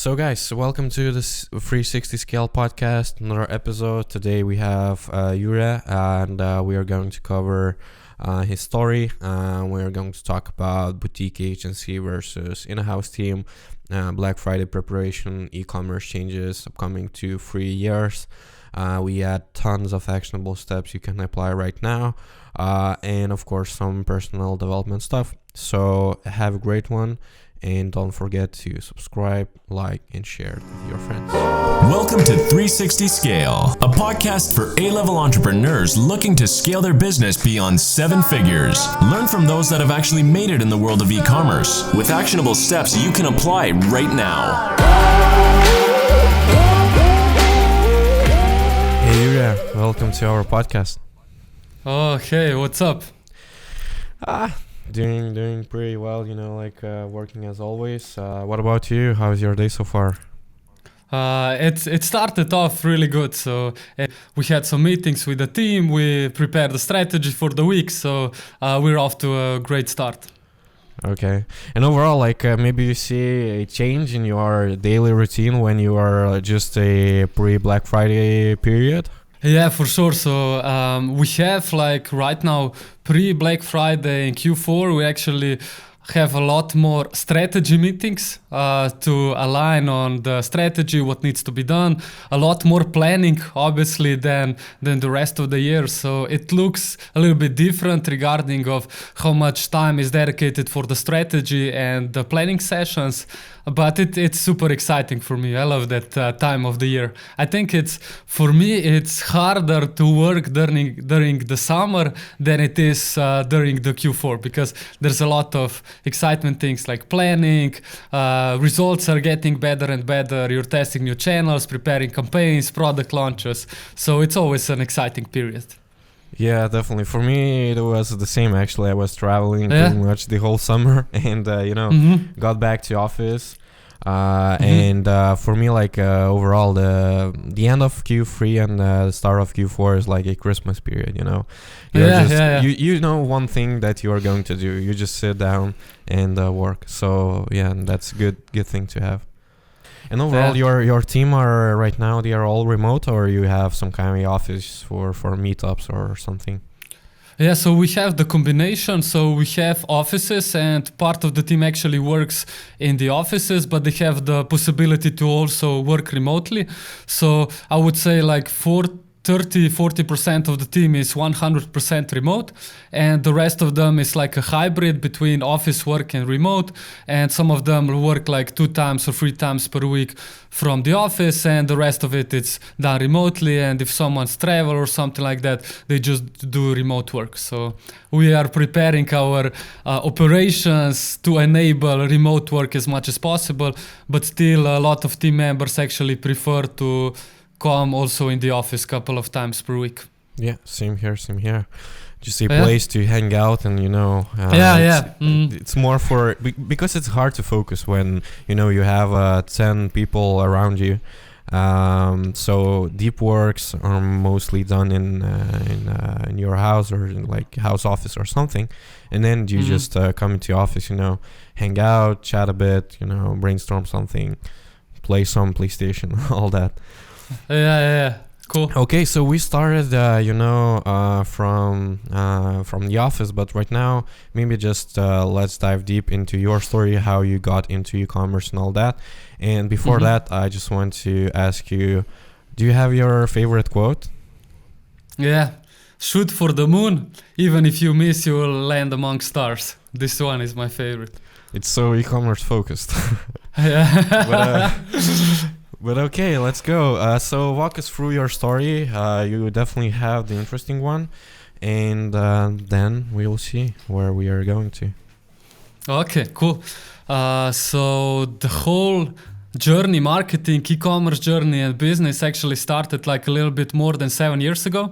So guys, welcome to this 360 Scale podcast, another episode. Today we have Jure, and we are going to cover his story. We are going to talk about boutique agency versus in-house team, Black Friday preparation, e-commerce changes upcoming to 3 years. We had tons of actionable steps you can apply right now, and of course some personal development stuff. So have a great one. And don't forget to subscribe, like, and share with your friends. Welcome to 360 Scale, a podcast for A-level entrepreneurs looking to scale their business beyond 7 figures. Learn from those that have actually made it in the world of e-commerce with actionable steps you can apply right now. Hey, Jure, welcome to our podcast. Oh, hey, what's up? Doing pretty well, working as always. What about you? How's your day so far? It started off really good. So we had some meetings with the team. We prepared the strategy for the week. So we're off to a great start. Okay. And overall, maybe you see a change in your daily routine when you are just a pre-Black Friday period? Yeah, for sure. So we have right now pre-Black Friday in Q4, we actually have a lot more strategy meetings to align on the strategy, what needs to be done. A lot more planning, obviously, than the rest of the year. So it looks a little bit different regarding of how much time is dedicated for the strategy and the planning sessions. But it's super exciting for me. I love that time of the year. I think for me, it's harder to work during the summer than it is during the Q4, because there's a lot of excitement things like planning, results are getting better and better, you're testing new channels, preparing campaigns, product launches. So it's always an exciting period. Yeah, definitely. For me, it was the same, actually. I was traveling pretty much the whole summer and, got back to office. And for me, overall, the end of Q3 and the start of Q4 is like a Christmas period, You know one thing that you are going to do. You just sit down and work. So, yeah, that's a good thing to have. And overall, your team are right now, they are all remote, or you have some kind of office for meetups or something? Yeah, so we have the combination. So we have offices, and part of the team actually works in the offices, but they have the possibility to also work remotely. So I would say 30-40% of the team is 100% remote, and the rest of them is like a hybrid between office work and remote, and some of them will work 2 times or 3 times per week from the office, and the rest of it's done remotely. And if someone's travel or something like that, they just do remote work. So we are preparing our operations to enable remote work as much as possible, but still a lot of team members actually prefer to come also in the office a couple of times per week. Yeah, same here. Just a place to hang out, and it's more for because it's hard to focus when you have 10 people around you. So deep works are mostly done in your house or in house office or something, and then you just come into office, hang out, chat a bit, brainstorm something, play some PlayStation, all that. Yeah. Cool. Okay, so we started, from the office, but right now, maybe just let's dive deep into your story, how you got into e-commerce and all that. And before that, I just want to ask you, do you have your favorite quote? Yeah, shoot for the moon. Even if you miss, you will land among stars. This one is my favorite. It's so e-commerce focused. Yeah. But okay, let's go. So walk us through your story. You definitely have the interesting one, and then we will see where we are going to. Okay, cool. So the whole journey, marketing, e-commerce journey and business actually started a little bit more than 7 years ago.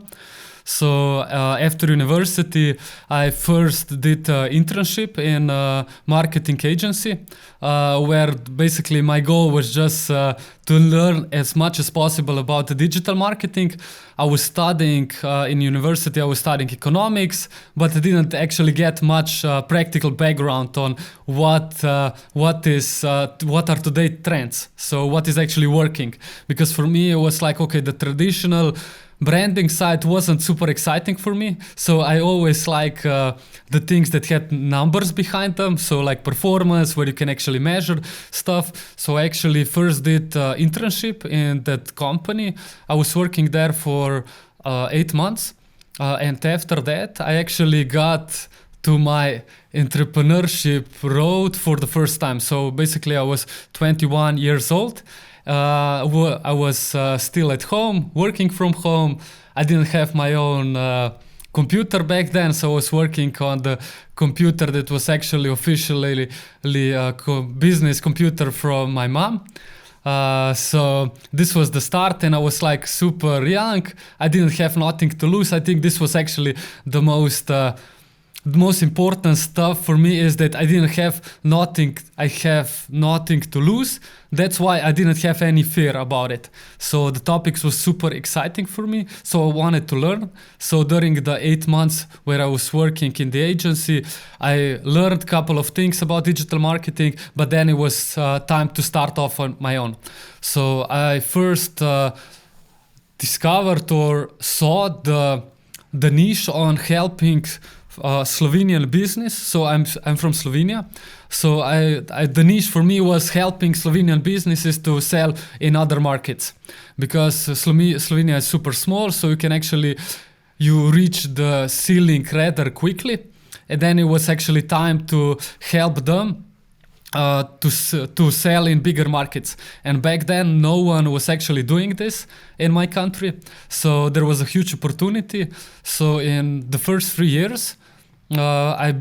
So after university, I first did an internship in a marketing agency, where basically my goal was just to learn as much as possible about the digital marketing. I was studying in university, I was studying economics, but I didn't actually get much practical background on what are today trends. So what is actually working? Because for me, it was like, okay, the traditional branding side wasn't super exciting for me. So I always like the things that had numbers behind them. So like performance, where you can actually measure stuff. So I actually first did internship in that company. I was working there for 8 months. And after that, I actually got to my entrepreneurship road for the first time. So basically I was 21 years old. I was still at home, working from home. I didn't have my own computer back then, so I was working on the computer that was actually officially business computer from my mom. So this was the start, and I was like super young. I didn't have nothing to lose. I think this was actually the most important stuff for me, is that I didn't have nothing. I have nothing to lose. That's why I didn't have any fear about it. So the topics was super exciting for me. So I wanted to learn. So during the 8 months where I was working in the agency, I learned a couple of things about digital marketing, but then it was time to start off on my own. So I first discovered or saw the niche on helping Slovenian business. So I'm from Slovenia. So the niche for me was helping Slovenian businesses to sell in other markets, because Slovenia is super small. So you reach the ceiling rather quickly. And then it was actually time to help them to sell in bigger markets. And back then, no one was actually doing this in my country. So there was a huge opportunity. So in the first 3 years, I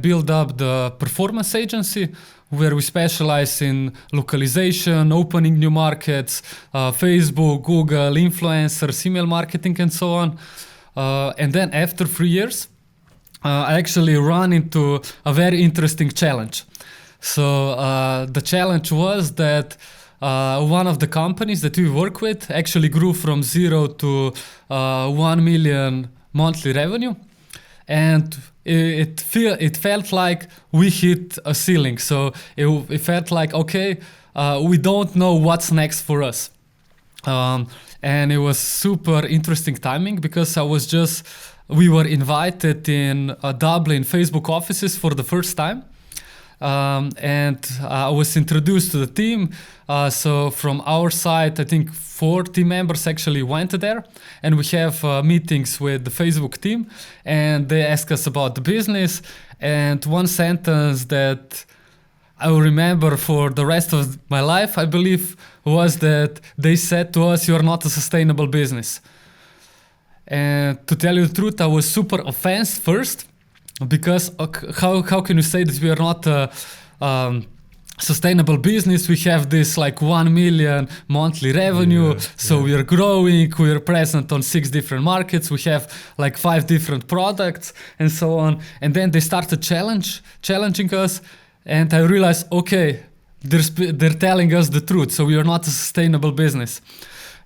built up the performance agency, where we specialize in localization, opening new markets, Facebook, Google, influencers, email marketing, and so on. And then after 3 years, I actually ran into a very interesting challenge. So the challenge was that one of the companies that we work with actually grew from 0 to 1 million monthly revenue. And it felt like we hit a ceiling. So it felt like, okay, we don't know what's next for us. And it was super interesting timing, because we were invited in Dublin Facebook offices for the first time. And I was introduced to the team. So from our side, I think 4 team members actually went there, and we have meetings with the Facebook team, and they ask us about the business. And one sentence that I will remember for the rest of my life, I believe, was that they said to us, "You are not a sustainable business." And to tell you the truth, I was super offended first, because how can you say that we are not a sustainable business? We have this like 1 million monthly revenue, we are growing, we are present on 6 different markets, we have like 5 different products, and so on. And then they started challenging us, and I realized, okay, they're telling us the truth, so we are not a sustainable business.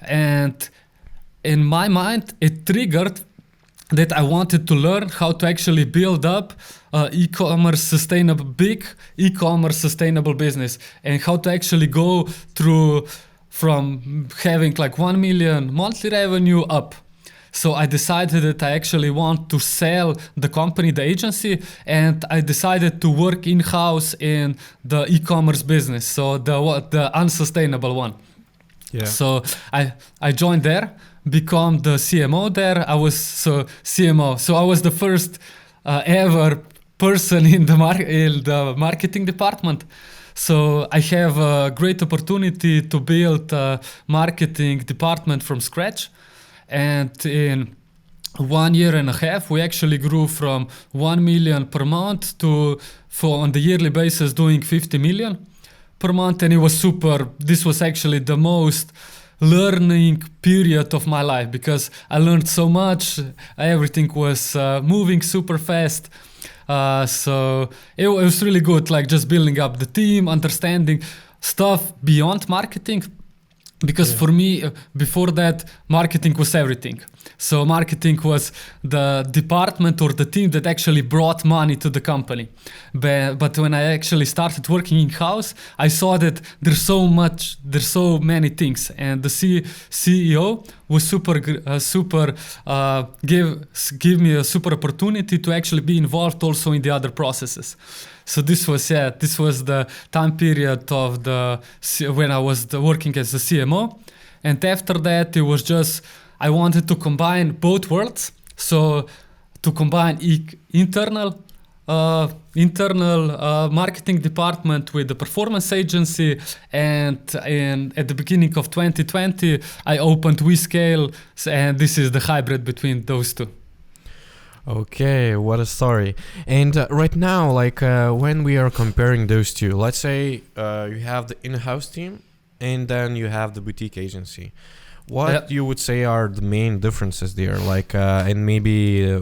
And in my mind, it triggered that I wanted to learn how to actually build up big e-commerce sustainable business, and how to actually go through from having like 1 million monthly revenue up. So I decided that I actually want to sell the company, the agency, and I decided to work in-house in the e-commerce business, so the unsustainable one. Yeah. So I joined there, become the CMO there. I was CMO. So I was the first ever person in the marketing department. So I have a great opportunity to build a marketing department from scratch. And in 1.5 years, we actually grew from 1 million per month to, on the yearly basis, doing 50 million per month. And it was super. This was actually the most learning period of my life because I learned so much. Everything was moving super fast. So it was really good, like just building up the team, understanding stuff beyond marketing. Because for me, before that, marketing was everything. So marketing was the department or the team that actually brought money to the company. But when I actually started working in-house, I saw that there's so many things. And the CEO was give me a super opportunity to actually be involved also in the other processes. So this was the time period of when I was working as a CMO, and after that it was just I wanted to combine both worlds. So to combine internal marketing department with the performance agency, and at the beginning of 2020 I opened WeScale, and this is the hybrid between those two. Okay, what a story. And right now, like when we are comparing those two, let's say you have the in-house team and then you have the boutique agency. What you would say are the main differences there? Like, and maybe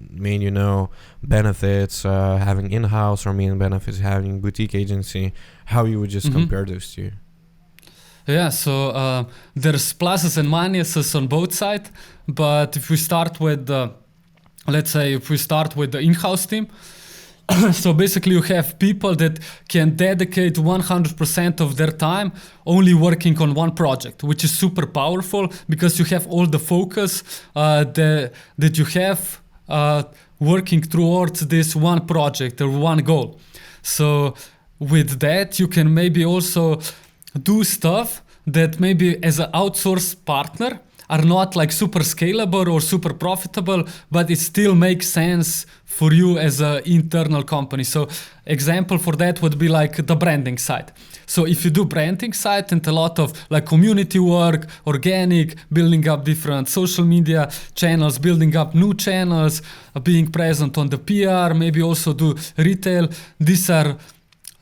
main, benefits having in-house, or main benefits having boutique agency. How you would just compare those two? Yeah, so there's pluses and minuses on both sides. But if we start with let's say if we start with the in-house team, so basically you have people that can dedicate 100% of their time only working on one project, which is super powerful because you have all the focus that you have working towards this one project or one goal. So with that, you can maybe also do stuff that maybe as an outsourced partner are not like super scalable or super profitable, but it still makes sense for you as an internal company. So example for that would be like the branding side. So if you do branding side and a lot of like community work, organic, building up different social media channels, building up new channels, being present on the PR, maybe also do retail, these are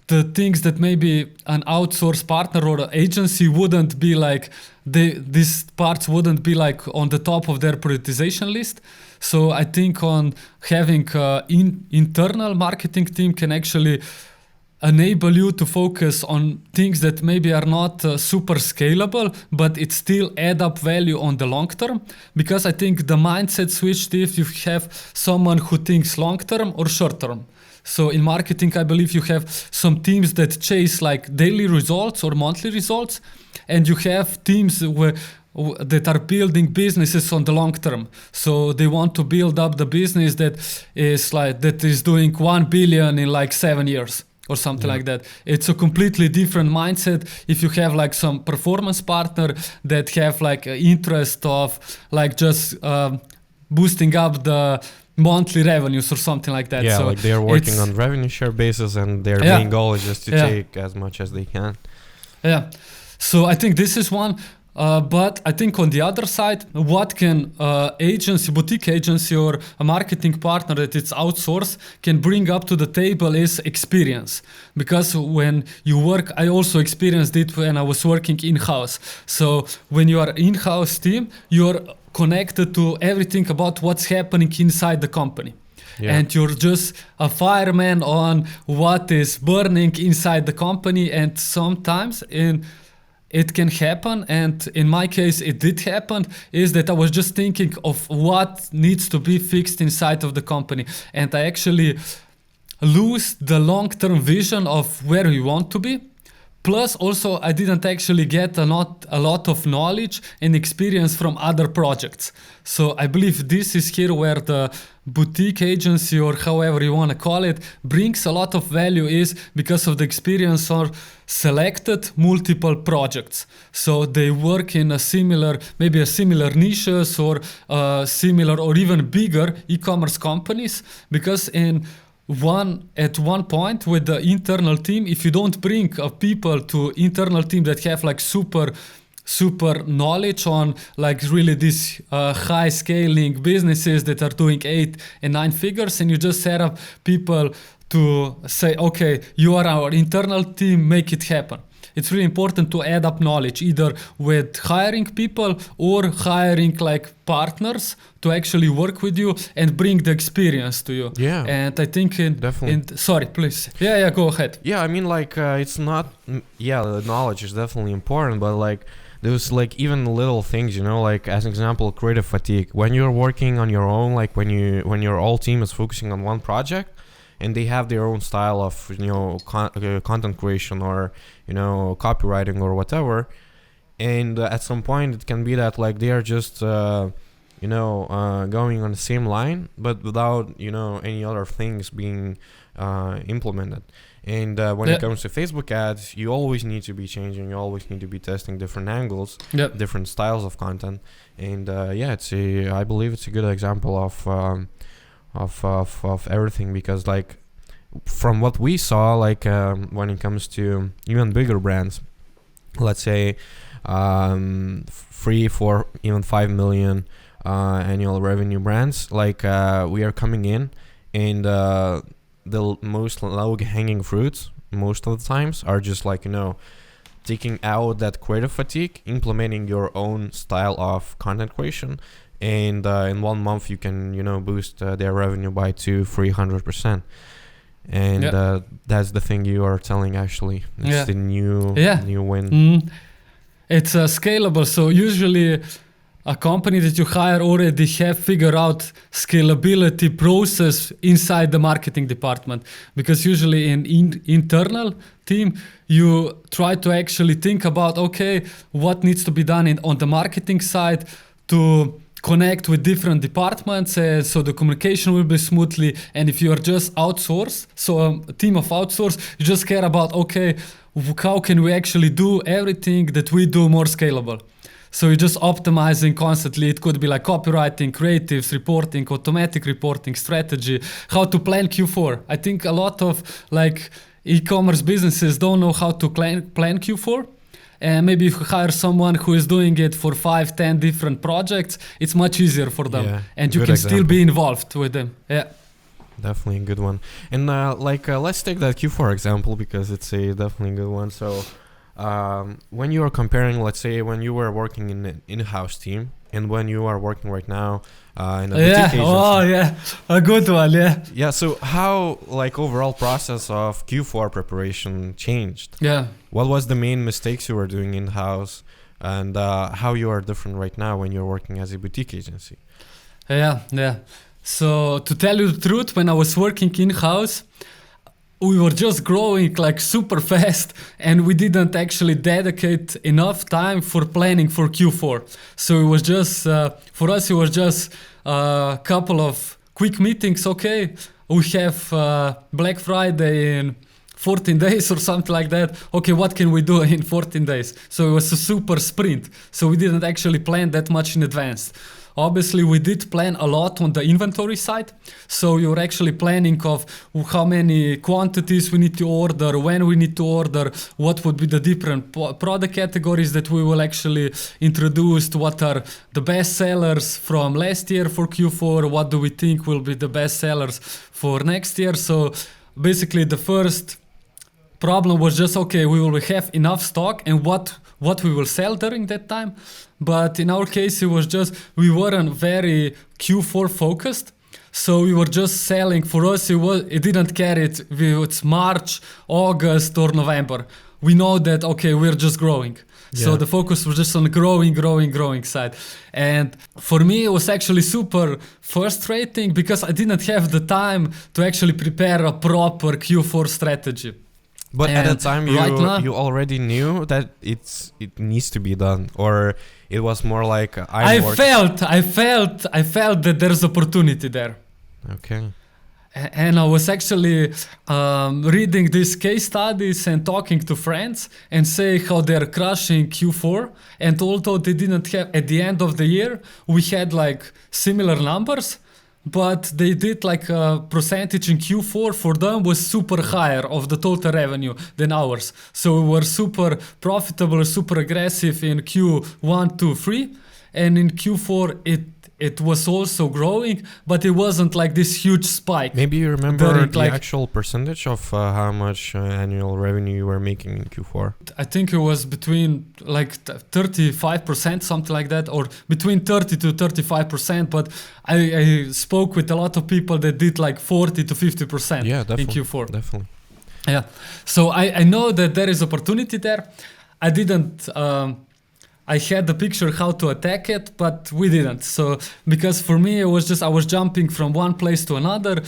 the things that maybe an outsourced partner or agency wouldn't be like, these parts wouldn't be like on the top of their prioritization list. So I think on having internal marketing team can actually enable you to focus on things that maybe are not super scalable, but it still add up value on the long term. Because I think the mindset switched if you have someone who thinks long term or short term. So in marketing, I believe you have some teams that chase like daily results or monthly results, and you have teams that are building businesses on the long term. So they want to build up the business that is doing 1 billion in like 7 years or something like that. It's a completely different mindset if you have like some performance partner that have like an interest of like just boosting up the monthly revenues or something like that. Yeah, so like they are working on revenue share basis, and their main goal is just to take as much as they can. Yeah, so I think this is one. But I think on the other side, what can agency, boutique agency, or a marketing partner that it's outsourced can bring up to the table is experience. Because when you work, I also experienced it when I was working in-house. So when you are in-house team, you're connected to everything about what's happening inside the company. Yeah. And you're just a fireman on what is burning inside the company, and sometimes it can happen, and in my case it did happen, is that I was just thinking of what needs to be fixed inside of the company, and I actually lose the long-term vision of where we want to be. Plus also I didn't actually get a lot of knowledge and experience from other projects. So I believe this is here where the boutique agency, or however you want to call it, brings a lot of value, is because of the experience or selected multiple projects. So they work in maybe a similar niches or similar or even bigger e-commerce companies, because at one point with the internal team, if you don't bring people to internal team that have like super knowledge on like really these high scaling businesses that are doing 8 and 9 figures, and you just set up people to say, okay, you are our internal team, make it happen. it's really important to add up knowledge, either with hiring people or hiring like partners to actually work with you and bring the experience to you. Yeah. And I think Definitely. sorry, please. Yeah, go ahead. Yeah, I mean, like, it's not. Yeah, the knowledge is definitely important, but like, there's like even little things, you know, like as an example, creative fatigue. When you're working on your own, like when your whole team is focusing on one project, and they have their own style of, you know, content creation or, you know, copywriting or whatever, and at some point it can be that like they are just going on the same line, but without, you know, any other things being implemented. And when it comes to Facebook ads, you always need to be changing. You always need to be testing different angles, different styles of content. And I believe it's a good example of everything, because like from what we saw, like when it comes to even bigger brands, let's say 3, 4, even 5 million annual revenue brands, like we are coming in, and the most low-hanging fruits most of the times are just like, you know, taking out that creative fatigue, implementing your own style of content creation, and in 1 month you can, you know, boost their revenue by 200-300%. And that's the thing you are telling, actually. It's the new win. It's scalable. So usually a company that you hire already have figured out scalability process inside the marketing department, because usually in internal team you try to actually think about, okay, what needs to be done on the marketing side to connect with different departments, so the communication will be smoothly. And if you are just outsourced, so a team of outsource, you just care about, okay, how can we actually do everything that we do more scalable? So you're just optimizing constantly. It could be like copywriting, creatives, reporting, automatic reporting, strategy, how to plan Q4. I think a lot of like e-commerce businesses don't know how to plan Q4. And maybe if you hire someone who is doing it for 5-10 different projects, it's much easier for them. Yeah, and you can still be involved with them. Yeah. Definitely a good one. And let's take that Q4 example, because it's a definitely good one. So when you are comparing, let's say when you were working in an in-house team and when you are working right now in a boutique agency. Oh yeah, a good one. Yeah, so how like overall process of Q4 preparation changed? Yeah. What was the main mistakes you were doing in-house, and how you are different right now when you're working as a boutique agency? Yeah. So to tell you the truth, when I was working in-house, we were just growing like super fast, and we didn't actually dedicate enough time for planning for Q4. So it was just, for us, it was just a couple of quick meetings. Okay, we have Black Friday in 14 days or something like that. Okay, what can we do in 14 days? So it was a super sprint. So we didn't actually plan that much in advance. Obviously, we did plan a lot on the inventory side. So you're actually planning of how many quantities we need to order, when we need to order, what would be the different product categories that we will actually introduce, what are the best sellers from last year for Q4, what do we think will be the best sellers for next year. So basically the first problem was just, okay, we will have enough stock and what we will sell during that time. But in our case, it was just, we weren't very Q4 focused. So we were just selling. For us, it didn't care if it's March, August or November. We know that, okay, we're just growing. Yeah. So the focus was just on growing side. And for me, it was actually super frustrating because I didn't have the time to actually prepare a proper Q4 strategy. But at the time, you already knew that it needs to be done, or it was more like I felt that there's opportunity there. Okay. And I was actually reading these case studies and talking to friends and say how they're crushing Q4. And although they didn't have, at the end of the year, we had like similar numbers, but they did like a percentage in Q4 for them was super higher of the total revenue than ours. So we were super profitable, super aggressive in Q1, 2, 3. And in Q4, it was also growing, but it wasn't like this huge spike. Maybe you remember during, the like, actual percentage of how much annual revenue you were making in Q4? I think it was between like 35%, something like that, or between 30 to 35%. But I spoke with a lot of people that did like 40 to 50% Yeah, in definitely. Q4. Definitely. Yeah. So I know that there is opportunity there. I didn't. I had the picture how to attack it, but we didn't. So because for me it was just I was jumping from one place to another.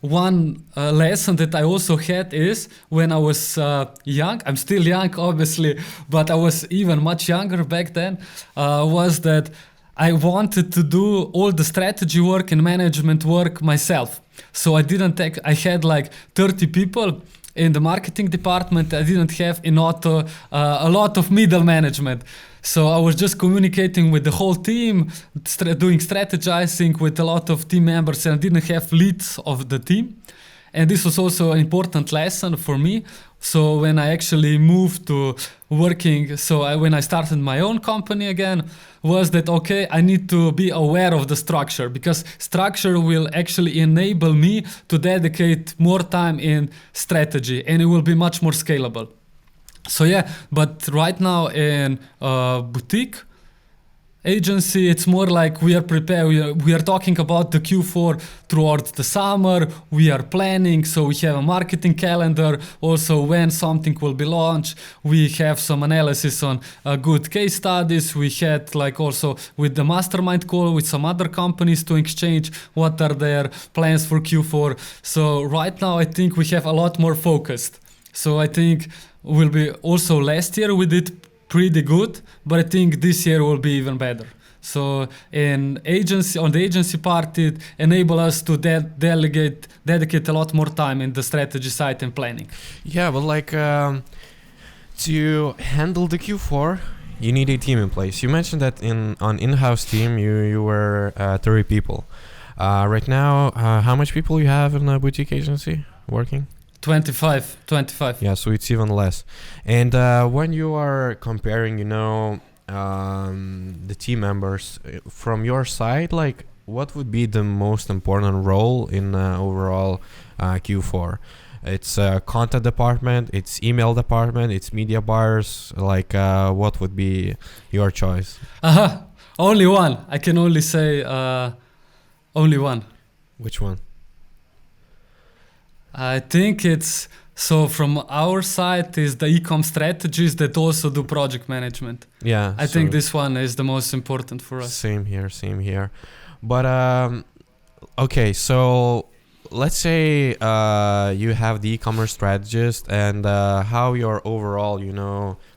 One lesson that I also had is when I was young. I'm still young, obviously, but I was even much younger back then. Was that I wanted to do all the strategy work and management work myself. So I didn't take. I had like 30 people in the marketing department. I didn't have a lot of middle management. So I was just communicating with the whole team, doing strategizing with a lot of team members, and I didn't have leads of the team. And this was also an important lesson for me. So when I actually moved to working, when I started my own company again, was that, okay, I need to be aware of the structure, because structure will actually enable me to dedicate more time in strategy, and it will be much more scalable. So yeah, but right now in boutique agency, it's more like we are prepared. We are talking about the Q4 throughout the summer. We are planning, so we have a marketing calendar. Also, when something will be launched, we have some analysis on good case studies. We had like also with the mastermind call with some other companies to exchange what are their plans for Q4. So right now, I think we have a lot more focused. So I think will be also last year we did pretty good, but I think this year will be even better. So on the agency part, it enable us to dedicate a lot more time in the strategy side and planning. Yeah, but like to handle the Q4, you need a team in place. You mentioned that on in-house team you were 30 people. Right now, how much people you have in a boutique agency working? 25. Yeah, so it's even less. And when you are comparing, the team members from your side, like what would be the most important role in overall Q4? It's content department, it's email department, it's media buyers. Like what would be your choice? Only one. I can only say only one. Which one? I think it's so from our side is the e-com strategies that also do project management. Yeah, I think this one is the most important for us. Same here. But okay, so let's say you have the e-commerce strategist and how your overall,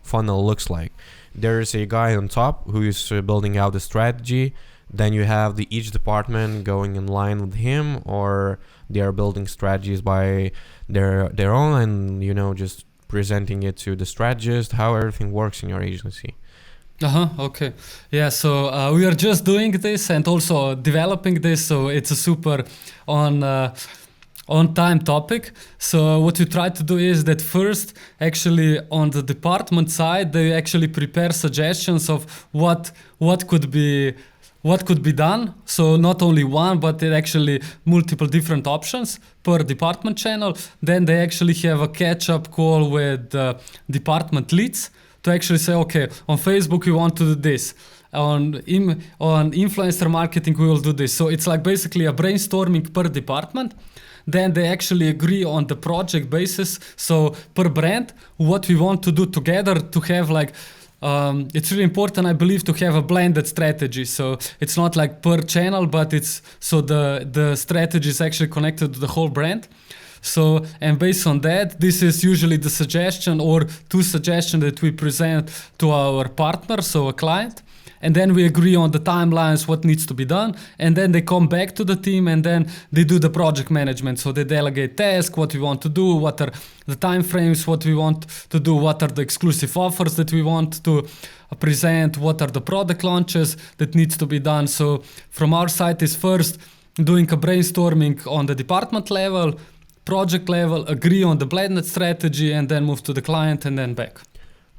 funnel looks like. There's a guy on top who is building out the strategy. Then you have each department going in line with him, or they are building strategies by their own and just presenting it to the strategist. How everything works in your agency? Okay. Yeah, so we are just doing this and also developing this, so it's a super on time topic. So what we try to do is that first, actually on the department side, they actually prepare suggestions of what could be done. So not only one, but actually multiple different options per department channel. Then they actually have a catch-up call with department leads to actually say, okay, on Facebook we want to do this. On influencer marketing we will do this. So it's like basically a brainstorming per department. Then they actually agree on the project basis. So per brand, what we want to do together to have like it's really important, I believe, to have a blended strategy. So it's not like per channel, but it's so the strategy is actually connected to the whole brand. So, and based on that, this is usually the suggestion or two suggestions that we present to our partner, so a client. And then we agree on the timelines, what needs to be done. And then they come back to the team and then they do the project management. So they delegate tasks, what we want to do, what are the time frames, what we want to do, what are the exclusive offers that we want to present, what are the product launches that needs to be done. So from our side is first doing a brainstorming on the department level, project level, agree on the blended strategy, and then move to the client and then back.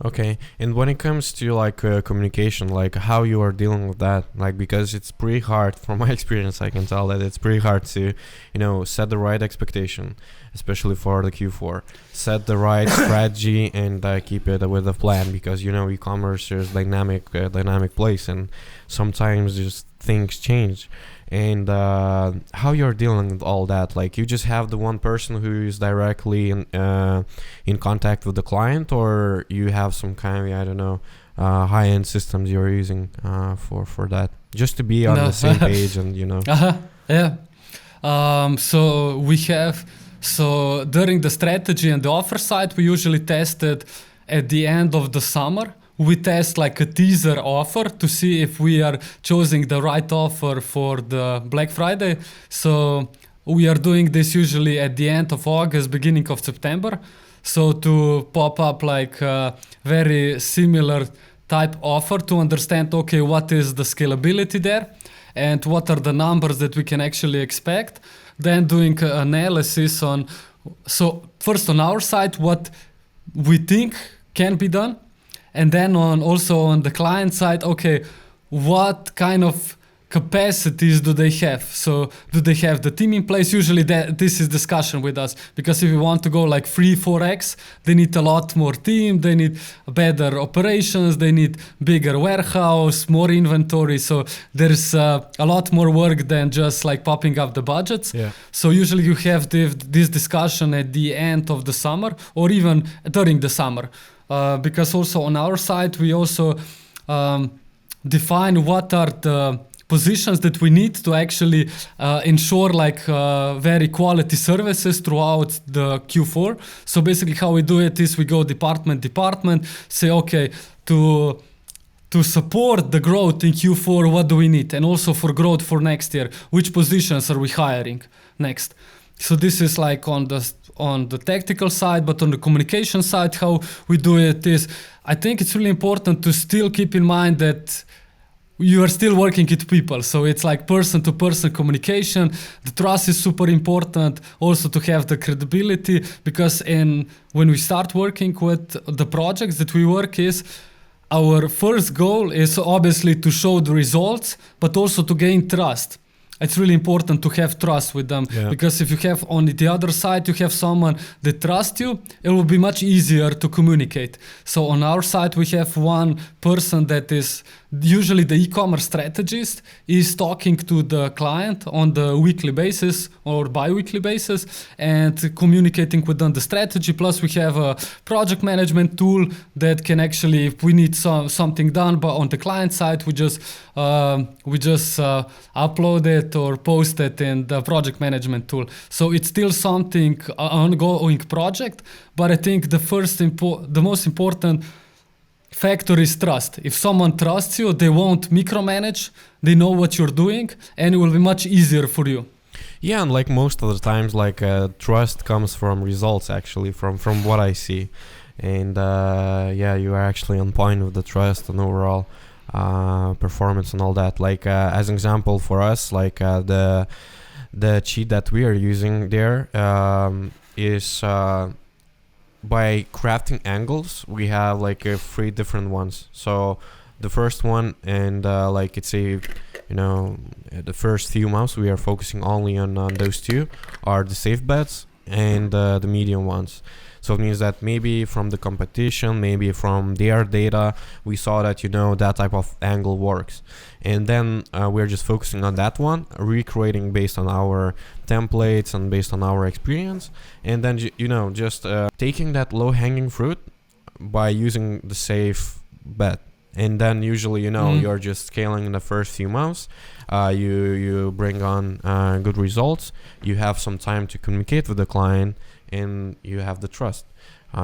Okay, and when it comes to like communication, like how you are dealing with that, like because it's pretty hard, from my experience, I can tell that it's pretty hard to, set the right expectation, especially for the Q4. Set the right strategy and keep it with a plan, because e-commerce is dynamic place, and sometimes just things change. And how you're dealing with all that, like you just have the one person who is directly in contact with the client, or you have some kind of, I don't know, high-end systems you're using for that, just to be on the same page and Yeah. So during the strategy and the offer side, we usually tested at the end of the summer. We test like a teaser offer to see if we are choosing the right offer for the Black Friday. So we are doing this usually at the end of August, beginning of September. So to pop up like a very similar type offer to understand, okay, what is the scalability there and what are the numbers that we can actually expect. Then doing analysis on, so first on our side, what we think can be done. And then also on the client side, okay, what kind of capacities do they have? So do they have the team in place? Usually this is discussion with us, because if you want to go like 3-4x, they need a lot more team, they need better operations, they need bigger warehouse, more inventory. So there's a lot more work than just like popping up the budgets. Yeah. So usually you have this discussion at the end of the summer or even during the summer. Because also on our side, we also define what are the positions that we need to actually ensure like very quality services throughout the Q4. So basically how we do it is we go department, say, okay, to support the growth in Q4, what do we need? And also for growth for next year, which positions are we hiring next? So this is like on the tactical side, but on the communication side, how we do it is, I think it's really important to still keep in mind that you are still working with people. So it's like person-to-person communication. The trust is super important, also to have the credibility, because when we start working with the projects that we work is, our first goal is obviously to show the results, but also to gain trust. It's really important to have trust with them, because if you have on the other side, you have someone that trusts you, it will be much easier to communicate. So on our side, we have one person that is usually the e-commerce strategist, is talking to the client on the weekly basis or bi-weekly basis and communicating with them the strategy. Plus we have a project management tool that can actually, if we need something done, but on the client side, we just upload it or post it in the project management tool. So it's still something ongoing project, but I think the most important factor is trust. If someone trusts you, they won't micromanage, they know what you're doing, and it will be much easier for you. Yeah, and like most of the times, like trust comes from results, actually, from what I see. And you are actually on point with the trust and overall performance and all that. Like as an example for us, like the cheat that we are using there is by crafting angles. We have like 3 different ones. So the first one, and like it's the first few months we are focusing only on those 2 are the safe bets and the medium ones. So it means that maybe from the competition, maybe from their data, we saw that, that type of angle works. And then we're just focusing on that one, recreating based on our templates and based on our experience. And then, just taking that low-hanging fruit by using the safe bet. And then usually, you're just scaling in the first few months. You bring on good results. You have some time to communicate with the client, and you have the trust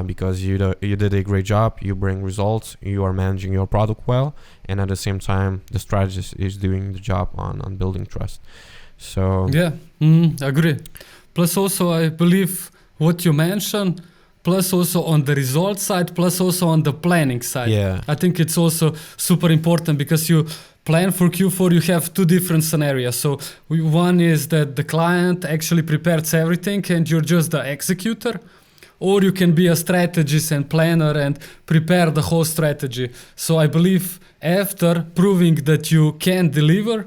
because you did a great job. You bring results. You are managing your product well, and at the same time, the strategist is doing the job on building trust. So agree. Plus, also, I believe what you mentioned. Plus also on the results side, plus also on the planning side. Yeah. I think it's also super important because you plan for Q4, you have 2 different scenarios. So one is that the client actually prepares everything and you're just the executor. or you can be a strategist and planner and prepare the whole strategy. So I believe after proving that you can deliver,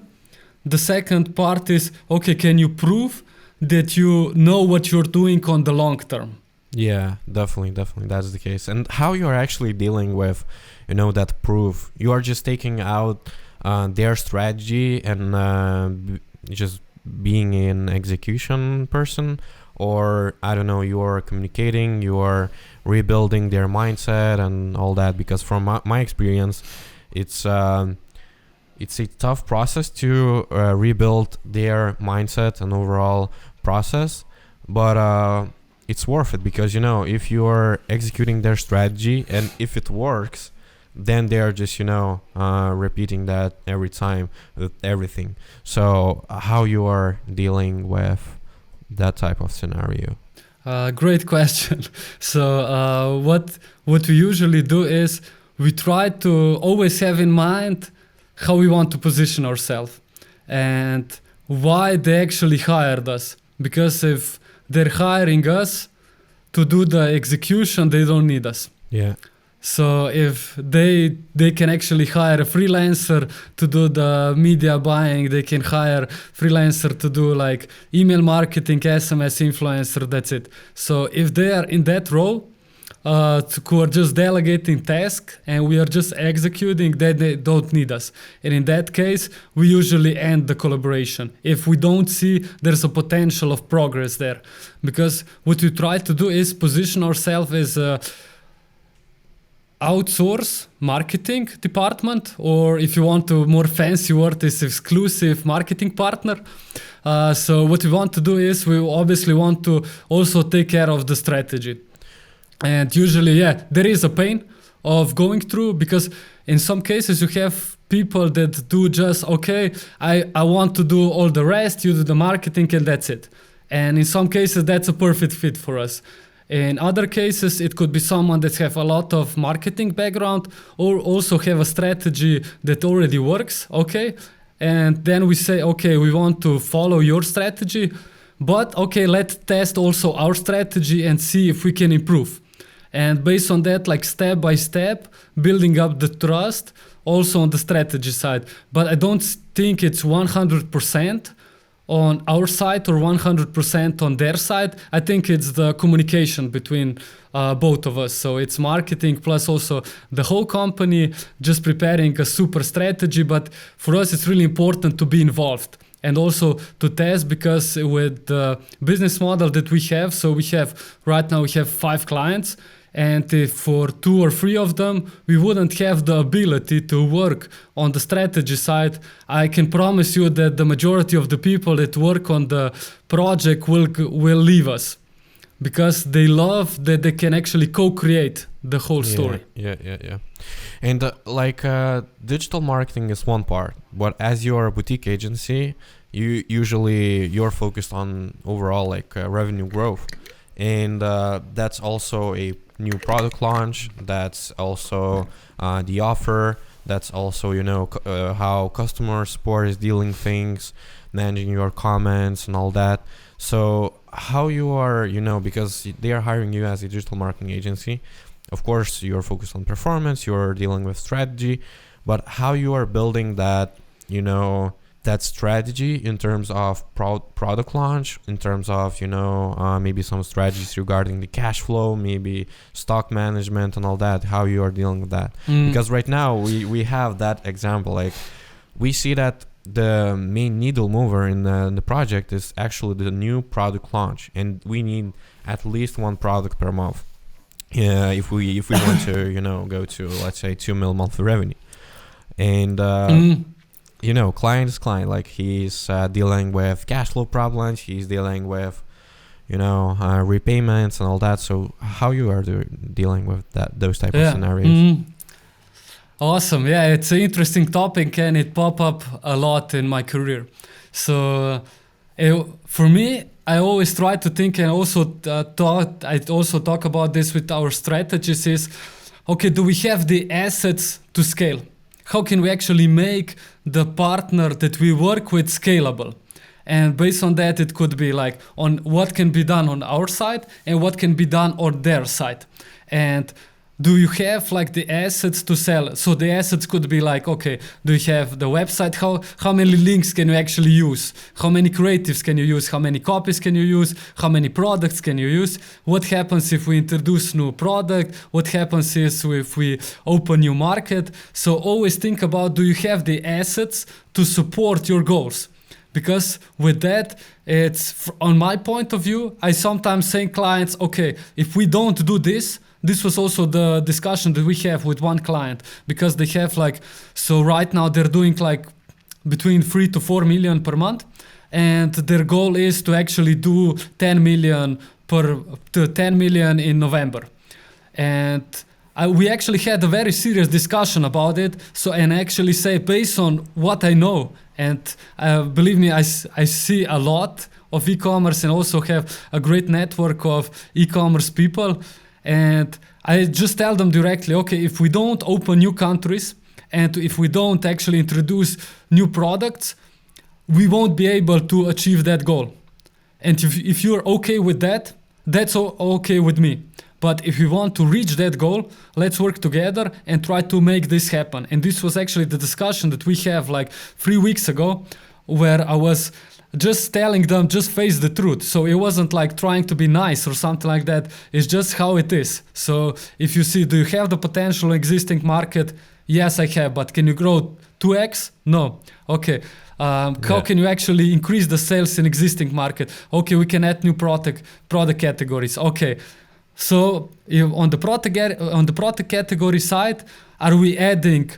the second part is, okay, can you prove that you know what you're doing on the long term? Yeah, definitely, that's the case. And how you are actually dealing with, that proof? You are just taking out their strategy and just being an execution person, or I don't know, you are communicating, you are rebuilding their mindset and all that. Because from my experience, it's a tough process to rebuild their mindset and overall process, but it's worth it, because if you are executing their strategy and if it works, then they are just repeating that every time with everything. So how you are dealing with that type of scenario? Great question. So what we usually do is we try to always have in mind how we want to position ourselves and why they actually hired us. Because if they're hiring us to do the execution, they don't need us. Yeah. So if they can actually hire a freelancer to do the media buying, they can hire freelancer to do like email marketing, SMS influencer, that's it. So if they are in that role, who are just delegating tasks and we are just executing, then they don't need us. And in that case, we usually end the collaboration if we don't see there's a potential of progress there. Because what we try to do is position ourselves as a outsource marketing department, or if you want to more fancy word, is exclusive marketing partner. So what we want to do is we obviously want to also take care of the strategy. And usually, there is a pain of going through, because in some cases you have people that do just, okay, I want to do all the rest, you do the marketing and that's it. And in some cases that's a perfect fit for us. In other cases, it could be someone that have a lot of marketing background or also have a strategy that already works, okay? And then we say, okay, we want to follow your strategy, but okay, let's test also our strategy and see if we can improve. And based on that, like step by step, building up the trust also on the strategy side. But I don't think it's 100% on our side or 100% on their side. I think it's the communication between both of us. So it's marketing plus also the whole company just preparing a super strategy. But for us, it's really important to be involved and also to test, because with the business model that we have, so right now we have 5 clients. And if for 2 or 3 of them, we wouldn't have the ability to work on the strategy side, I can promise you that the majority of the people that work on the project will leave us, because they love that they can actually co-create the whole story. Yeah. And digital marketing is one part, but as you're a boutique agency, you're focused on overall revenue growth. And that's also a new product launch, that's also the offer, that's also how customer support is dealing things, managing your comments and all that. So how you are, because they are hiring you as a digital marketing agency, of course you're focused on performance, you're dealing with strategy, but how you are building that that strategy in terms of product launch, in terms of maybe some strategies regarding the cash flow, maybe stock management and all that, how you are dealing with that. Because right now we have that example, we see that the main needle mover in the project is actually the new product launch, and we need at least 1 product per month if we want to go to, let's say, 2 million monthly revenue. And client is client, he's dealing with cash flow problems, he's dealing with repayments and all that. So how you are dealing with those type of scenarios? Awesome. It's an interesting topic, and it pop up a lot in my career. So for me, I always try to think, and also talk about this with our strategists, is okay, do we have the assets to scale? How can we actually make the partner that we work with scalable? And based on that, it could be like on what can be done on our side and what can be done on their side. And do you have like the assets to sell? So the assets could be like, okay, do you have the website? How many links can you actually use? How many creatives can you use? How many copies can you use? How many products can you use? What happens if we introduce new product? What happens is if we open new market? So always think about, do you have the assets to support your goals? Because with that, it's on my point of view, I sometimes say clients, okay, if we don't do this was also the discussion that we have with one client, because they have like, so right now they're doing like between 3 to 4 million per month, and their goal is to actually do 10 million in November. And we actually had a very serious discussion about it. So, and actually say, based on what I know, and believe me, I see a lot of e-commerce and also have a great network of e-commerce people. And I just tell them directly, okay, if we don't open new countries and if we don't actually introduce new products, we won't be able to achieve that goal. And if you're okay with that, that's okay with me. But if we want to reach that goal, let's work together and try to make this happen. And this was actually the discussion that we have like 3 weeks ago, where I was just telling them, just face the truth. So it wasn't like trying to be nice or something like that. It's just how it is. So if you see, do you have the potential existing market? Yes, I have. But can you grow 2x? No. Okay. How can you actually increase the sales in existing market? Okay, we can add new product categories. Okay. So on the product category side, are we adding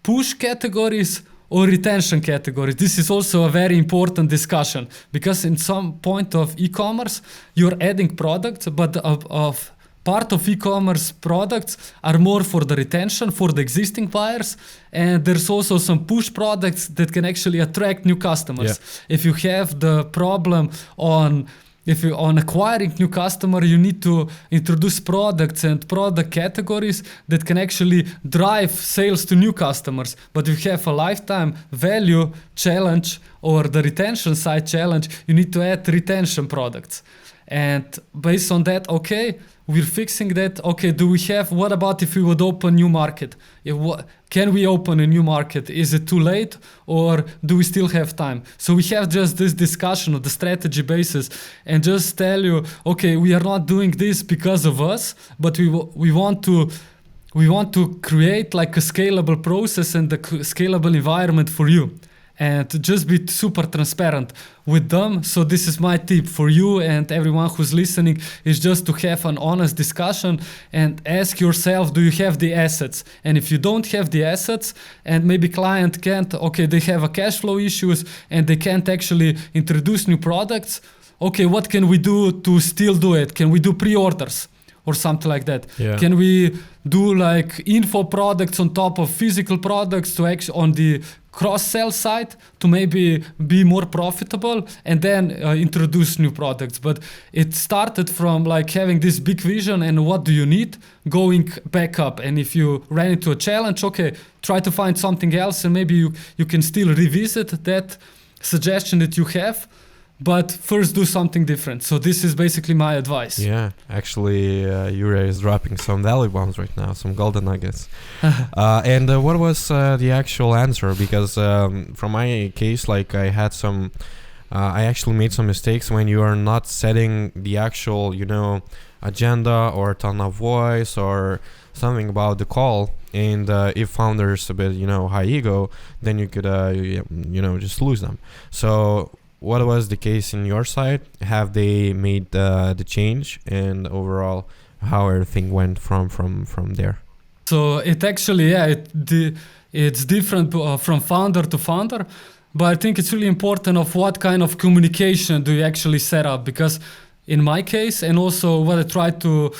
push categories or retention categories? This is also a very important discussion, because in some point of e-commerce, you're adding products, but of part of e-commerce products are more for the retention, for the existing buyers, and there's also some push products that can actually attract new customers. Yeah. If you have the problem on acquiring new customer, you need to introduce products and product categories that can actually drive sales to new customers. But if you have a lifetime value challenge or the retention side challenge, you need to add retention products. And based on that, okay, we're fixing that. Okay, what about if we would open new market? Can we open a new market? Is it too late, or do we still have time? So we have just this discussion of the strategy basis, and just tell you, okay, we are not doing this because of us, but we want to create like a scalable process and a scalable environment for you. And to just be super transparent with them. So this is my tip for you and everyone who's listening, is just to have an honest discussion and ask yourself, do you have the assets? And if you don't have the assets, and maybe client can't, okay, they have a cash flow issues and they can't actually introduce new products. Okay, what can we do to still do it? Can we do pre-orders or something like that? Yeah. Can we do like info products on top of physical products to on the cross-sell side to maybe be more profitable, and then introduce new products? But it started from like having this big vision and what do you need, going back up. And if you ran into a challenge, okay, try to find something else, and maybe you can still revisit that suggestion that you have. But first do something different. So this is basically my advice. Yeah, actually, Jure is dropping some value bombs right now, some golden nuggets. And what was the actual answer? Because from my case, like I actually made some mistakes when you are not setting the actual, agenda or tone of voice or something about the call. And if founders a bit, high ego, then you could, just lose them. So what was the case in your side? Have they made the change, and overall how everything went from there? So it actually, it's different from founder to founder, but I think it's really important of what kind of communication do you actually set up, because in my case, and also what I try to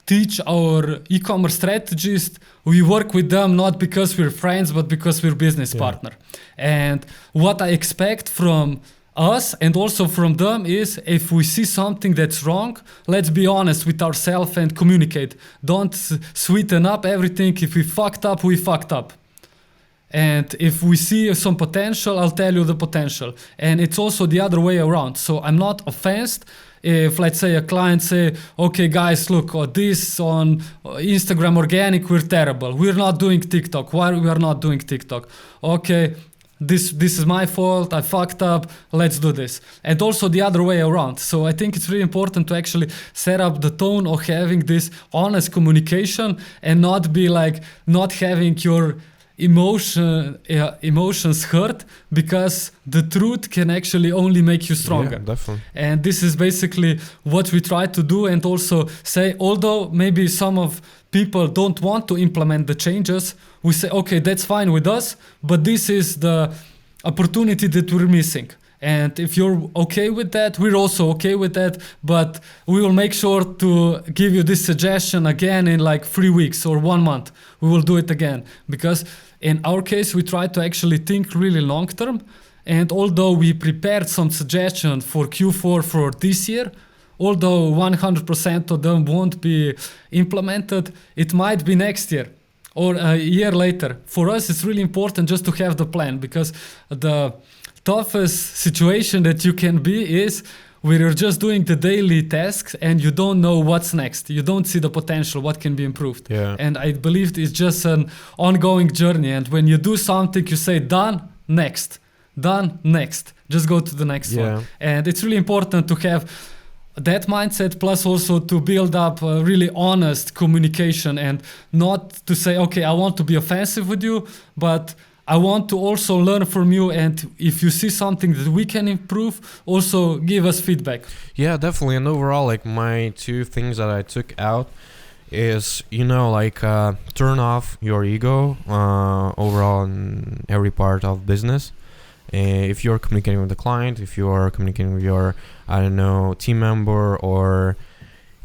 teach our e-commerce strategists, we work with them not because we're friends, but because we're business partner. And what I expect from us and also from them is, if we see something that's wrong, let's be honest with ourselves and communicate. Don't sweeten up everything. If we fucked up, we fucked up. And if we see some potential, I'll tell you the potential. And it's also the other way around. So I'm not offended if, let's say, a client say, okay, guys, look, this on Instagram organic, we're terrible. We're not doing TikTok. Why we are not doing TikTok? Okay, this is my fault. I fucked up. Let's do this. And also the other way around. So I think it's really important to actually set up the tone of having this honest communication and not be like, not having your emotions hurt, because the truth can actually only make you stronger. Yeah, definitely. And this is basically what we try to do, and also say, although maybe some of people don't want to implement the changes, we say, okay, that's fine with us, but this is the opportunity that we're missing. And if you're okay with that, we're also okay with that, but we will make sure to give you this suggestion again in like 3 weeks or 1 month. We will do it again, because in our case, we try to actually think really long term. And although we prepared some suggestions for Q4 for this year, although 100% of them won't be implemented, it might be next year or a year later. For us, it's really important just to have the plan, because the toughest situation that you can be is where you're just doing the daily tasks and you don't know what's next. You don't see the potential, what can be improved. Yeah. And I believe it's just an ongoing journey. And when you do something, you say, done, next. Done, next. Just go to the next one. And it's really important to have that mindset, plus also to build up a really honest communication and not to say, okay, I want to be offensive with you, but I want to also learn from you, and if you see something that we can improve, also give us feedback. Yeah, definitely. And overall, like, my two things that I took out is, turn off your ego overall in every part of business. If you're communicating with the client, if you're communicating with your, team member or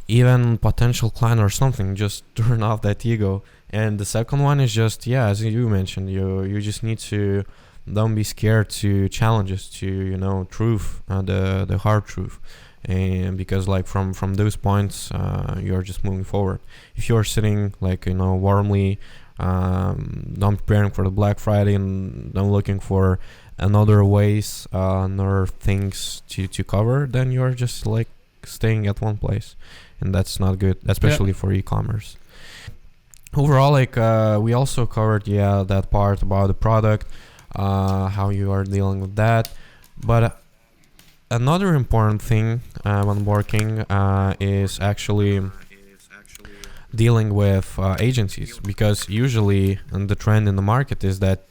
even potential client or something, just turn off that ego. And the second one is just, as you mentioned, you just need to don't be scared to challenges, to, truth, the hard truth. And because like from those points, you're just moving forward. If you're sitting warmly, not preparing for the Black Friday and not looking for another ways, another things to cover, then you're just like staying at one place. And that's not good, especially for e-commerce. Overall, we also covered that part about the product, how you are dealing with that. But another important thing when working is actually dealing with agencies, because usually the trend in the market is that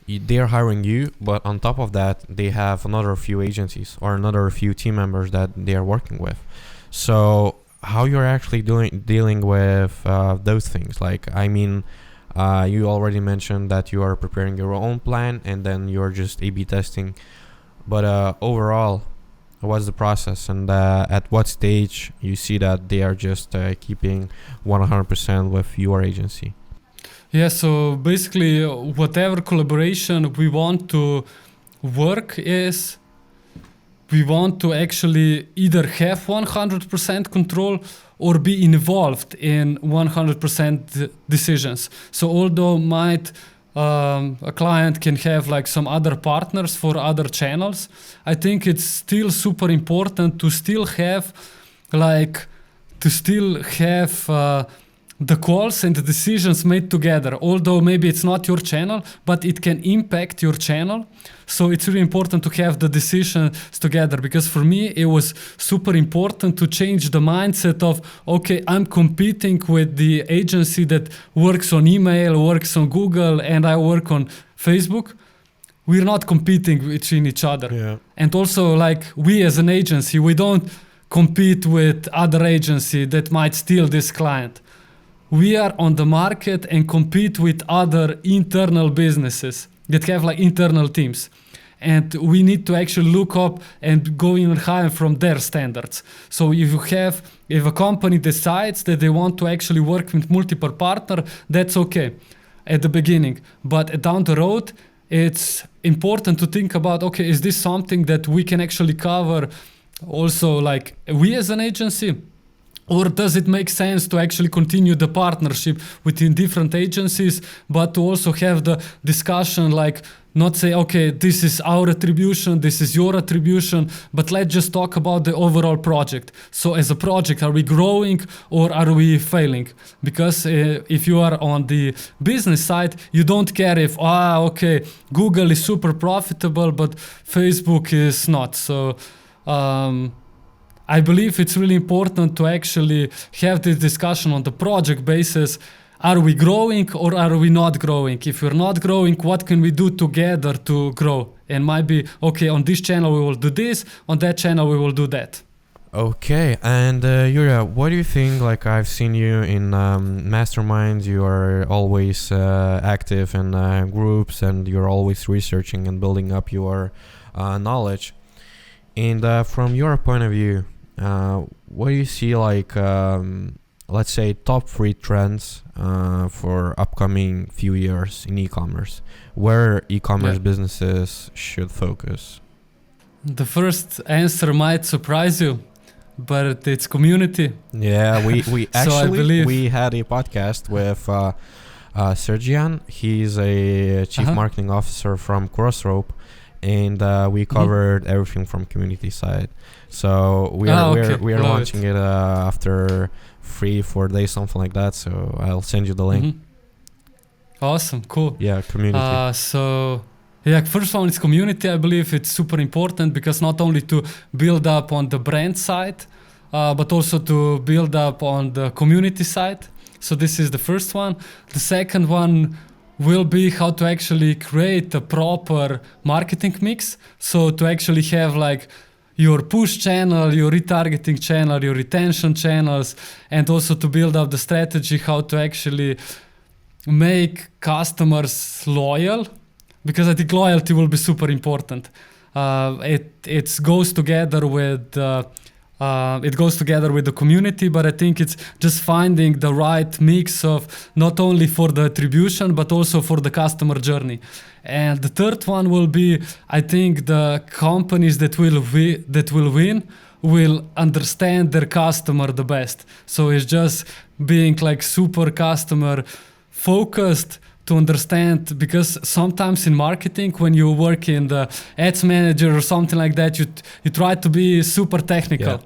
they're hiring you, but on top of that they have another few agencies or another few team members that they are working with. So how you're actually dealing with those things? You already mentioned that you are preparing your own plan and then you're just A/B testing. But overall, what's the process, and at what stage you see that they are just keeping 100% with your agency? Yeah, so basically, whatever collaboration we want to work is, we want to actually either have 100% control or be involved in 100% decisions. So although a client can have like some other partners for other channels, I think it's still super important to still have the calls and the decisions made together, although maybe it's not your channel, but it can impact your channel. So it's really important to have the decisions together, because for me, it was super important to change the mindset of, okay, I'm competing with the agency that works on email, works on Google, and I work on Facebook. We're not competing between each other. Yeah. And also, we as an agency, we don't compete with other agency that might steal this client. We are on the market and compete with other internal businesses that have internal teams. And we need to actually look up and go even higher from their standards. So if a company decides that they want to actually work with multiple partners, that's okay at the beginning. But down the road, it's important to think about, okay, is this something that we can actually cover also we as an agency? Or does it make sense to actually continue the partnership within different agencies, but to also have the discussion, like not say, okay, this is our attribution, this is your attribution, but let's just talk about the overall project. So as a project, are we growing or are we failing? Because if you are on the business side, you don't care if, okay, Google is super profitable, but Facebook is not. So I believe it's really important to actually have this discussion on the project basis. Are we growing or are we not growing? If we're not growing, what can we do together to grow? And might be, okay, on this channel we will do this, on that channel we will do that. Okay, and Jure, what do you think? Like, I've seen you in masterminds, you are always active in groups, and you're always researching and building up your knowledge. And from your point of view, what do you see, like, let's say, top 3 trends for upcoming few years in e-commerce, where e-commerce businesses should focus? The first answer might surprise you, but it's community. Yeah, we actually so we had a podcast with Sergian. He's a chief marketing officer from Crossrope, and we covered everything from community side. So we are launching it after 3-4 days, something like that. So I'll send you the link. Awesome, cool. Yeah, community. First one is community. I believe it's super important because not only to build up on the brand side, but also to build up on the community side. So this is the first one. The second one will be how to actually create a proper marketing mix. So to actually have like your push channel, your retargeting channel, your retention channels, and also to build up the strategy how to actually make customers loyal, because I think loyalty will be super important. It goes together with the community, but I think it's just finding the right mix of not only for the attribution but also for the customer journey. And the third one will be, I think the companies that will win will understand their customer the best. So it's just being like super customer focused to understand, because sometimes in marketing, when you work in the ads manager or something like that, you try to be super technical.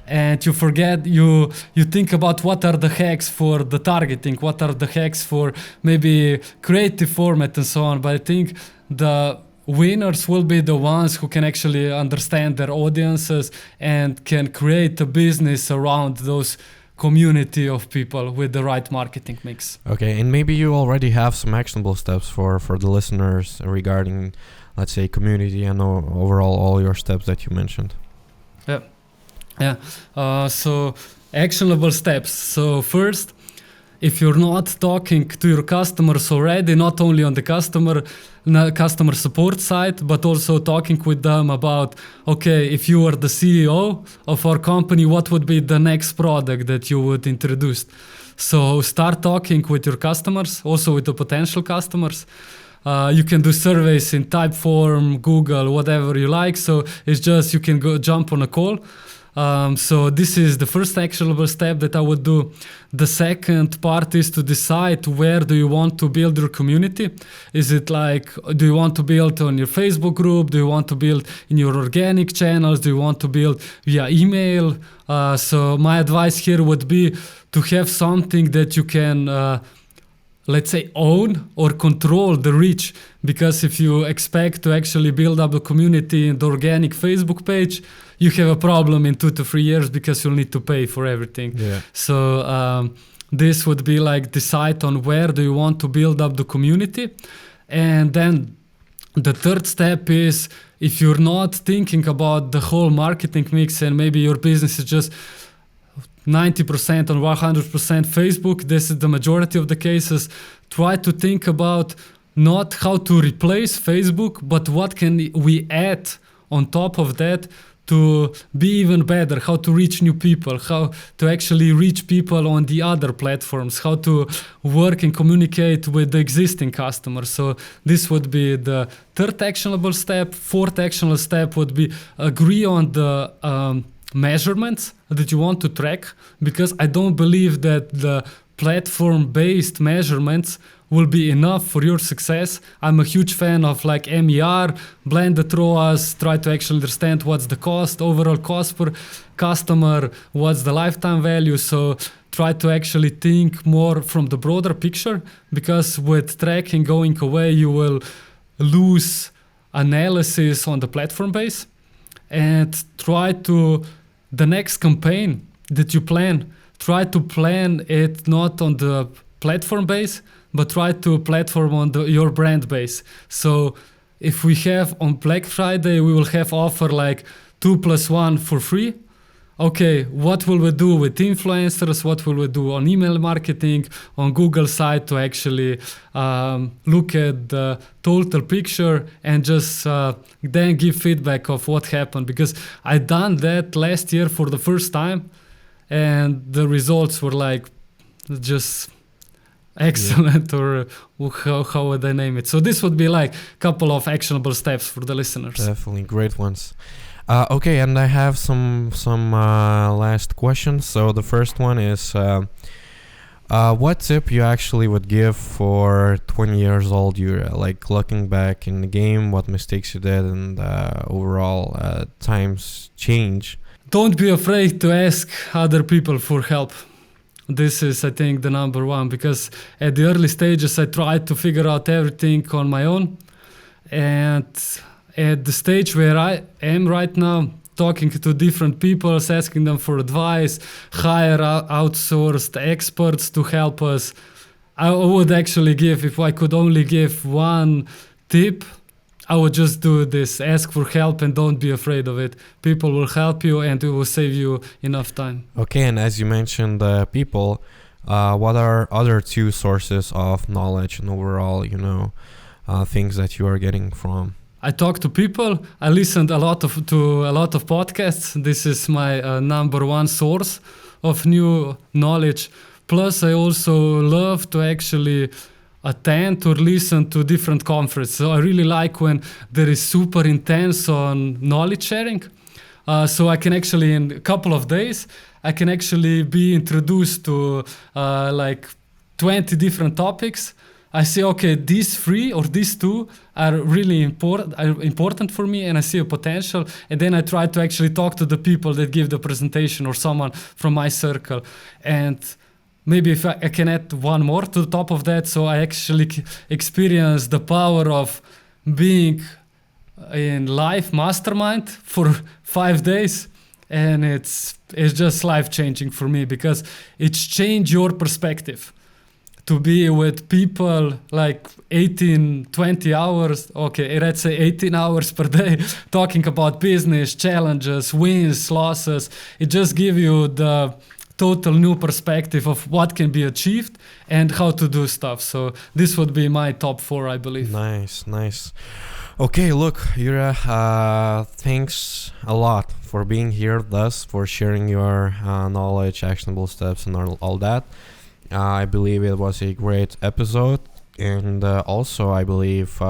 And you forget, you think about what are the hacks for the targeting, what are the hacks for maybe creative format and so on. But I think the winners will be the ones who can actually understand their audiences and can create a business around those community of people with the right marketing mix. Okay, and maybe you already have some actionable steps for the listeners regarding, let's say, community and overall all your steps that you mentioned. So actionable steps. So first, if you're not talking to your customers already, not only on the customer support side, but also talking with them about, okay, if you are the CEO of our company, what would be the next product that you would introduce? So start talking with your customers, also with the potential customers. You can do surveys in Typeform, Google, whatever you like. So it's just you can go jump on a call. So this is the first actionable step that I would do. The second part is to decide where do you want to build your community. Is it like, do you want to build on your Facebook group? Do you want to build in your organic channels? Do you want to build via email? So my advice here would be to have something that you can let's say own or control the reach, because if you expect to actually build up a community in the organic Facebook page, you have a problem in 2 to 3 years because you'll need to pay for everything. So this would be like decide on where do you want to build up the community. And then the third step is, if you're not thinking about the whole marketing mix and maybe your business is just 90% or 100% Facebook, this is the majority of the cases, try to think about not how to replace Facebook, but what can we add on top of that to be even better, how to reach new people, how to actually reach people on the other platforms, how to work and communicate with the existing customers. So this would be the third actionable step. Fourth actionable step would be agree on the measurements that you want to track, because I don't believe that the platform-based measurements will be enough for your success. I'm a huge fan of like MER, blended ROAS, try to actually understand what's the cost, overall cost per customer, what's the lifetime value. So try to actually think more from the broader picture, because with tracking going away, you will lose analysis on the platform base. And try to, the next campaign that you plan, try to plan it not on the platform base, but try to platform on your brand base. So if we have on Black Friday, we will have offer like 2+1 for free. Okay, what will we do with influencers? What will we do on email marketing, on Google site to actually look at the total picture and just then give feedback of what happened? Because I done that last year for the first time, and the results were like just excellent, or how would I name it? So this would be like a couple of actionable steps for the listeners. Definitely great ones. Okay, and I have some last questions. So the first one is, what tip you actually would give for 20 years old Jure? Like looking back in the game, what mistakes you did, and overall times change. Don't be afraid to ask other people for help. This is, I think, the number one, because at the early stages, I tried to figure out everything on my own. And at the stage where I am right now, talking to different people, asking them for advice, hire outsourced experts to help us, I would actually give, if I could only give one tip, I would just do this: ask for help and don't be afraid of it. People will help you and it will save you enough time. Okay, and as you mentioned, people, what are other two sources of knowledge and overall, things that you are getting from? I talk to people. I listened to a lot of podcasts. This is my number one source of new knowledge. Plus, I also love to actually attend or listen to different conferences. So I really like when there is super intense on knowledge sharing. So I can actually, in a couple of days, I can actually be introduced to like 20 different topics. I say, okay, these three or these two are really important for me, and I see a potential. And then I try to actually talk to the people that give the presentation or someone from my circle. And maybe if I can add one more to the top of that, so I actually experience the power of being in live mastermind for 5 days. And it's just life-changing for me, because it's changed your perspective. To be with people like 20 hours, okay, let's say 18 hours per day, talking about business, challenges, wins, losses, it just gives you the total new perspective of what can be achieved and how to do stuff. So this would be my top 4, I believe. Nice. Okay, look, Jure, thanks a lot for being here with us, for sharing your knowledge, actionable steps, and all that. I believe it was a great episode, and also I believe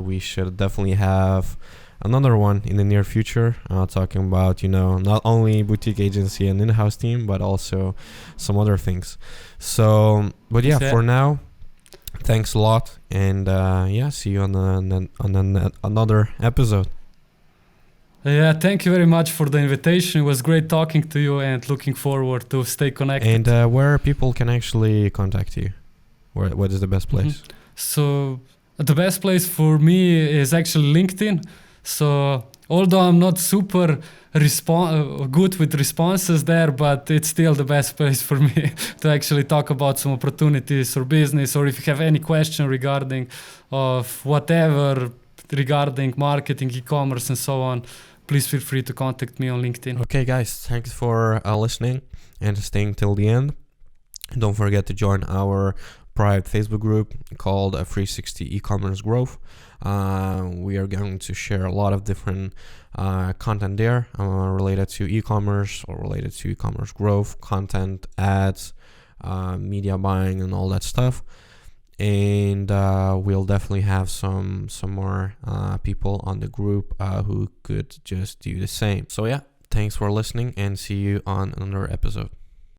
we should definitely have another one in the near future, talking about, not only boutique agency and in-house team, but also some other things. So, but yeah, for now, thanks a lot, and see you on another episode. Yeah, thank you very much for the invitation. It was great talking to you, and looking forward to stay connected. And where people can actually contact you? What is the best place? So the best place for me is actually LinkedIn. So although I'm not super good with responses there, but it's still the best place for me to actually talk about some opportunities or business, or if you have any question regarding of whatever regarding marketing, e-commerce, and so on, please feel free to contact me on LinkedIn. Okay, guys, thanks for listening and staying till the end. Don't forget to join our private Facebook group called 360 E-commerce Growth. We are going to share a lot of different content there related to e-commerce or related to e-commerce growth, content, ads, media buying, and all that stuff. And we'll definitely have some more people on the group who could just do the same. So yeah, thanks for listening, and see you on another episode.